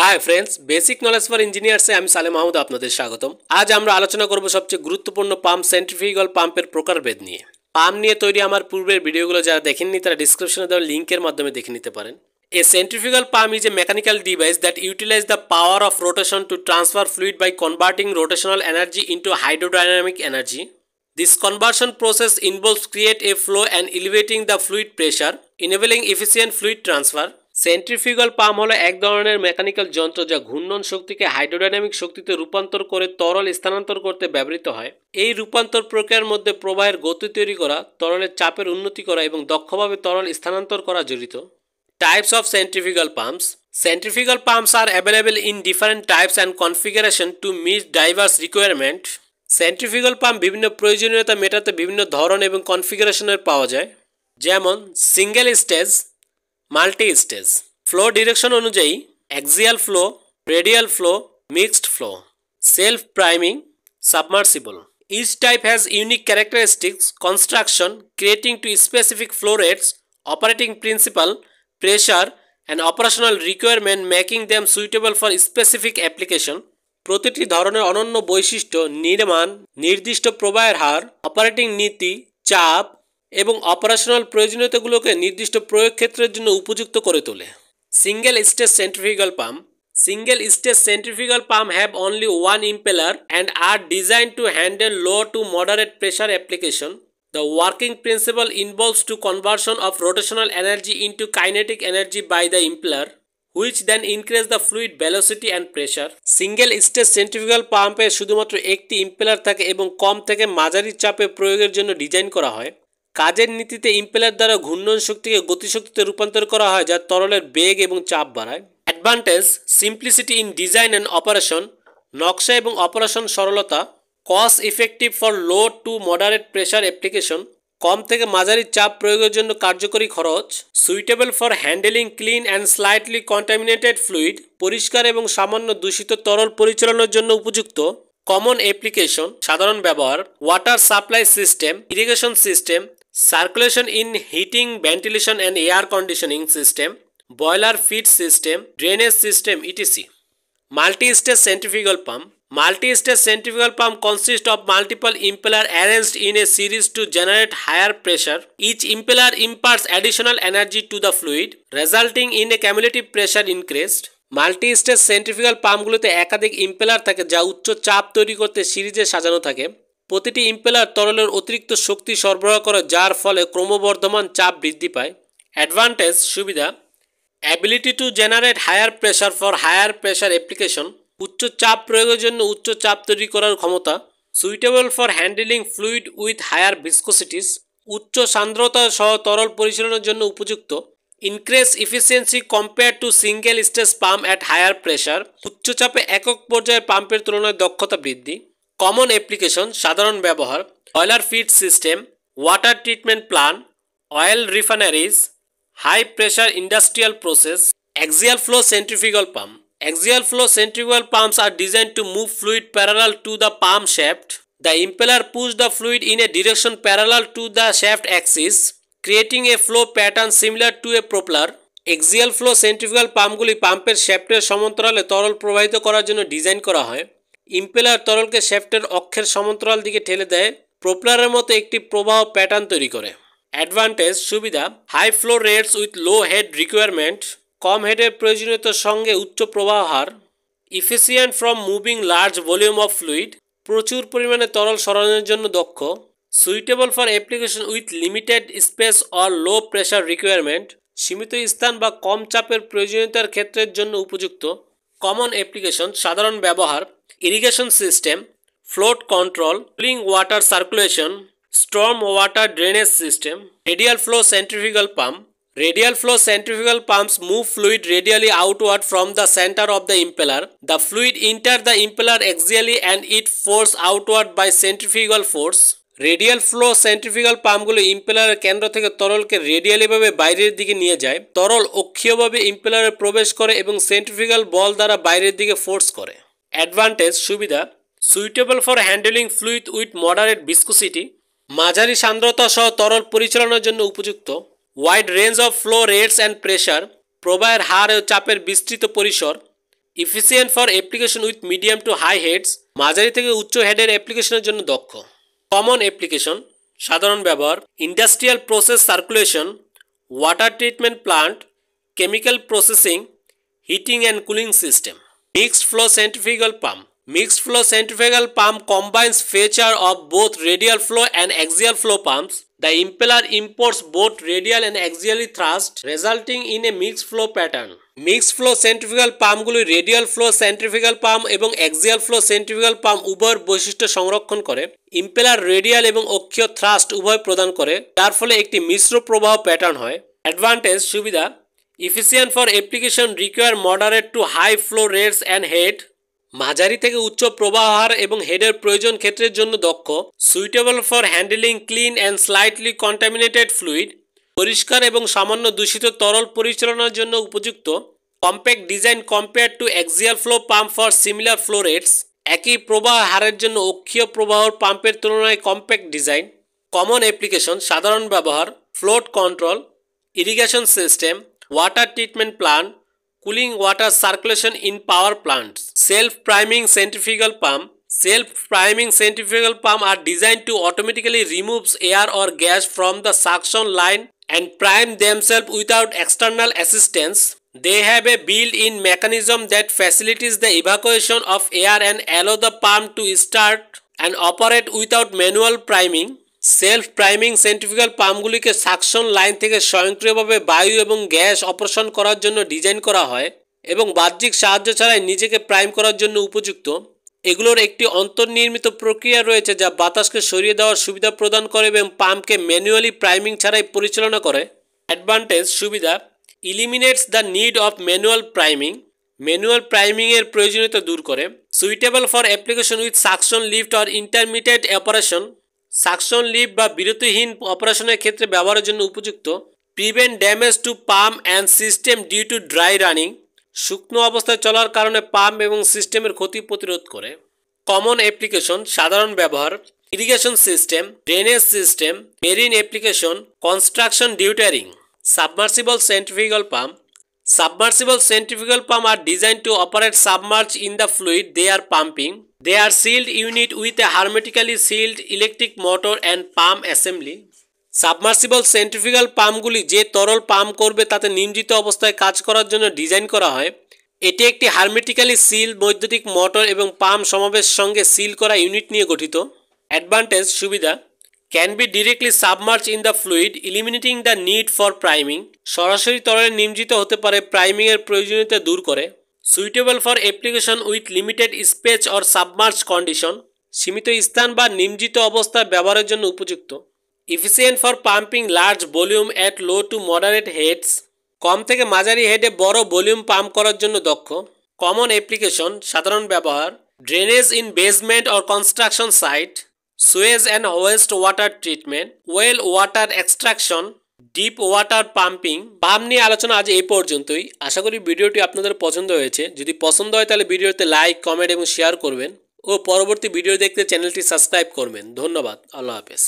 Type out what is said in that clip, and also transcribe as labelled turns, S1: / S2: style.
S1: High friends, basic knowledge for ইঞ্জিনিয়ার্সে আমি সালেম মাহমুদ আপনাদের স্বাগতম। আজ আমরা আলোচনা করব সবচেয়ে গুরুত্বপূর্ণ পাম্প সেন্ট্রিফিউগাল পাম্পের প্রকারভেদ নিয়ে। পাম্প নিয়ে তৈরি আমার পূর্বের ভিডিওগুলো যারা দেখেননি তারা ডিসক্রিপশনে দেওয়া লিঙ্কের মাধ্যমে দেখে নিতে পারেন। A centrifugal pump is a mechanical device that utilizes the power of rotation to transfer fluid by converting rotational energy into hydrodynamic energy. This conversion process involves create a flow and elevating the fluid pressure, enabling efficient fluid transfer. Centrifugal pump হলো এক ধরনের mechanical যন্ত্র যা ঘূর্ণন শক্তিকে hydrodynamic শক্তিতে রূপান্তর করে তরল স্থানান্তর করতে ব্যবহৃত হয়। এই রূপান্তর প্রক্রিয়ার মধ্যে প্রবাহের গতি তৈরি করা, তরলের চাপের উন্নতি করা এবং দক্ষভাবে তরল স্থানান্তর করা জড়িত। Types of centrifugal pumps. Centrifugal pumps are available in different types and configuration to meet diverse requirement. Centrifugal pump বিভিন্ন প্রয়োজনীয়তা মেটাতে বিভিন্ন ধরন এবং কনফিগারেশনের পাওয়া যায়, যেমন single stage, multi stage. Flow direction অনুযায়ী axial flow, radial flow, mixed flow, self priming, submersible. Each type has unique characteristics, construction, creating to specific flow rates, operating principle, pressure and operational requirement, making them suitable for specific application. প্রতিটি ধরনের অনন্য বৈশিষ্ট্য, নির্মাণ, নির্দিষ্ট প্রবাহের হার, operating নীতি, চাপ এবং অপারেশনাল প্রয়োজনীয়তাগুলোকে নির্দিষ্ট প্রয়োগ ক্ষেত্রের জন্য উপযুক্ত করে তোলে। Single stage centrifugal pump. Single stage centrifugal pump have only one impeller and are designed to handle low to moderate pressure application. The working principle involves to conversion of rotational energy into kinetic energy by the impeller, which then increase the fluid velocity and pressure. Single stage centrifugal pump এ শুধুমাত্র একটি impeller থাকে এবং কম থেকে মাঝারি চাপে প্রয়োগের জন্য design করা হয়। কাজের নীতিতে ইম্পেলার দ্বারা ঘূর্ণন শক্তিকে গতিশক্তিতে রূপান্তর করা হয় যা তরলের বেগ এবং চাপ বাড়ায়। Advantage: simplicity in design and operation, নকশা এবং অপারেশন সরলতা। Cost effective for low to moderate pressure application, কম থেকে মাঝারি চাপ প্রয়োগের জন্য কার্যকরী খরচ। Suitable for handling clean and slightly contaminated fluid, পরিষ্কার এবং সামান্য দূষিত তরল পরিচালনার জন্য উপযুক্ত। কমন অ্যাপ্লিকেশন, সাধারণ ব্যবহার: water supply system, irrigation system, circulation in heating, ventilation and air conditioning system, boiler feed system, drainage system, ETC. Multi-stage centrifugal pump. Multi-stage centrifugal pump consists of multiple impellers arranged in a series to generate higher pressure. Each impeller imparts additional energy to the fluid, resulting in a cumulative pressure increase. Multi-stage centrifugal পাম্পগুলোতে একাধিক impeller থাকে যা উচ্চ চাপ তৈরি করতে সিরিজে সাজানো থাকে। প্রতিটি ইম্পেলার তরলের অতিরিক্ত শক্তি সরবরাহ করে যার ফলে ক্রমবর্ধমান চাপ বৃদ্ধি পায়। অ্যাডভান্টেজ, সুবিধা: ability to generate higher pressure for higher pressure application, উচ্চ চাপ প্রয়োগের জন্য উচ্চ চাপ তৈরি করার ক্ষমতা। Suitable for handling fluid with higher viscosities, উচ্চ সান্দ্রতা সহ তরল পরিচালনার জন্য উপযুক্ত। Increase efficiency compare to single stage pump at higher pressure, উচ্চ চাপে একক পর্যায়ের পাম্পের তুলনায় দক্ষতা বৃদ্ধি। কমন অ্যাপ্লিকেশন, সাধারণ ব্যবহার: boiler feed system, water treatment plant, oil refineries, high pressure industrial process. Axial flow centrifugal pump. Axial flow centrifugal pumps are designed to move fluid parallel to the pump shaft. The impeller pushes the fluid in a direction parallel to the shaft axis, creating a flow pattern similar to a propeller. Axial flow centrifugal পাম্পগুলি পাম্পের শ্যাফটের সমান্তরালে তরল প্রবাহিত করার জন্য design করা হয়। Impeller তরলকে শ্যাফটের অক্ষের সমান্তরাল দিকে ঠেলে দেয়, প্রোপেলারের মতো একটি প্রবাহ প্যাটার্ন তৈরি করে। অ্যাডভান্টেজ, সুবিধা: high flow rates with low head requirement, কম হেডের প্রয়োজনীয়তার সঙ্গে উচ্চ প্রবাহ হার। Efficient from moving large volume of fluid, প্রচুর পরিমাণে তরল সরানোর জন্য দক্ষ। Suitable for application with limited space or low pressure requirement, সীমিত স্থান বা কম চাপের প্রয়োজনীয়তার ক্ষেত্রের জন্য উপযুক্ত। কমন অ্যাপ্লিকেশন, সাধারণ ব্যবহার: irrigation system, float control, cooling water circulation, storm water drainage system. Radial flow centrifugal pump. Radial flow centrifugal pumps move fluid radially outward from the center of the impeller. The fluid enters the impeller axially and it forced outward by centrifugal force. Radial flow centrifugal পাম্পগুলো ইম্পেলারের কেন্দ্র থেকে তরলকে রেডিয়ালিভাবে বাইরের দিকে নিয়ে যায়। তরল অক্ষীয়ভাবে ইম্পেলারে প্রবেশ করে এবং সেন্ট্রিফিউগাল বল দ্বারা বাইরের দিকে ফোর্স করে। অ্যাডভান্টেজ, সুবিধা: suitable for handling fluid with moderate viscosity, মাঝারি সান্দ্রতা সহ তরল পরিচালনার জন্য উপযুক্ত। Wide range of flow rates and pressure, প্রবাহের হার ও চাপের বিস্তৃত পরিসর। Efficient for application with medium to high heads, মাঝারি থেকে উচ্চ হেডের অ্যাপ্লিকেশনের জন্য দক্ষ। কমন অ্যাপ্লিকেশন, সাধারণ ব্যবহার, industrial process circulation, water treatment plant, chemical processing, heating and cooling system. Mixed flow centrifugal pump, mixed flow centrifugal pump combines feature of both radial flow and axial flow pumps. The impeller imports both radial and axially thrust, resulting in a mixed flow pattern. Mixed flow centrifugal পাম্পগুলি radial flow centrifugal pump এবং axial flow centrifugal pump উভয়ের বৈশিষ্ট্য সংরক্ষণ করে। Impeller radial এবং অক্ষীয় thrust উভয় প্রদান করে, যার ফলে একটি মিশ্র প্রবাহ প্যাটার্ন হয়। অ্যাডভান্টেজ, সুবিধা, efficient for application require moderate to high flow rates and head, মাঝারি থেকে উচ্চ প্রবাহ হার এবং হেডের প্রয়োজন ক্ষেত্রের জন্য দক্ষ। Suitable for handling clean and slightly contaminated fluid, পরিষ্কার এবং সামান্য দূষিত তরল পরিচালনার জন্য উপযুক্ত। Compact design compare to axial flow pump for similar flow rates, একই প্রবাহ হারের জন্য অক্ষীয় প্রবাহর পাম্পের তুলনায় কম্প্যাক্ট ডিজাইন। কমন অ্যাপ্লিকেশন, সাধারণ ব্যবহার, float control, irrigation system, water treatment plant, cooling water circulation in power plants. Self-priming centrifugal pump. Self-priming centrifugal pump are designed to automatically remove air or gas from the suction line and prime themselves without external assistance. They have a built-in mechanism that facilitates the evacuation of air and allow the pump to start and operate without manual priming. Self priming centrifugal পাম্পগুলিকে suction line থেকে স্বয়ংক্রিয়ভাবে বায়ু এবং gas operation করার জন্য design করা হয় এবং বাহ্যিক সাহায্য ছাড়াই নিজেকে প্রাইম করার জন্য উপযুক্ত। এগুলোর একটি অন্তর্নির্মিত প্রক্রিয়া রয়েছে যা বাতাসকে সরিয়ে দেওয়ার সুবিধা প্রদান করে এবং পাম্পকে ম্যানুয়ালি প্রাইমিং ছাড়াই পরিচালনা করে। অ্যাডভান্টেজ, সুবিধা, eliminates the need of manual priming, manual প্রাইমিংয়ের প্রয়োজনীয়তা দূর করে। Suitable for application with suction lift or intermediate operation, suction lift বা বিরতিহীন অপারেশনের ক্ষেত্রে ব্যবহারের জন্য উপযুক্ত। Prevent damage to pump and system due to dry running, শুকনো অবস্থায় চলার কারণে পাম্প এবং সিস্টেমের ক্ষতি প্রতিরোধ করে। কমন অ্যাপ্লিকেশন, সাধারণ ব্যবহার, irrigation system, drainage system, marine application, construction dewatering. Submersible centrifugal pump. Submersible centrifugal pump are designed to operate submerged in the fluid they are pumping. They are sealed unit with a hermetically sealed electric motor and pump assembly. Submersible centrifugal পাম্পগুলি যে তরল pump করবে তাতে নিমজ্জিত অবস্থায় কাজ করার জন্য ডিজাইন করা হয়। এটি একটি হারমেটিক্যালি সিল বৈদ্যুতিক মোটর এবং পাম্প সমাবেশ সঙ্গে সিল করা ইউনিট নিয়ে গঠিত। অ্যাডভান্টেজ, সুবিধা, can be directly submerge in the fluid eliminating the need for priming, সরাসরি তরলে নিমজ্জিত হতে পারে, প্রাইমিংয়ের প্রয়োজনীয়তা দূর করে। Suitable for application with limited space or submerge condition, সীমিত স্থান বা নিমজ্জিত অবস্থায় ব্যবহারের জন্য উপযুক্ত। Efficient for pumping large volume at low to moderate heads, কম থেকে মাঝারি হেডে বড় ভলিউম পাম্প করার জন্য দক্ষ। কমন অ্যাপ্লিকেশন, সাধারণ ব্যবহার, drainage in basement or construction site, sewage and waste water treatment, well water extraction, deep water pumping. Pump নিয়ে আলোচনা আজ এই পর্যন্তই। আশা করি ভিডিওটি আপনাদের পছন্দ হয়েছে। যদি পছন্দ হয় তাহলে ভিডিওতে লাইক, কমেন্ট এবং শেয়ার করবেন ও পরবর্তী ভিডিও দেখতে চ্যানেলটি সাবস্ক্রাইব করবেন। ধন্যবাদ। আল্লাহ হাফেজ।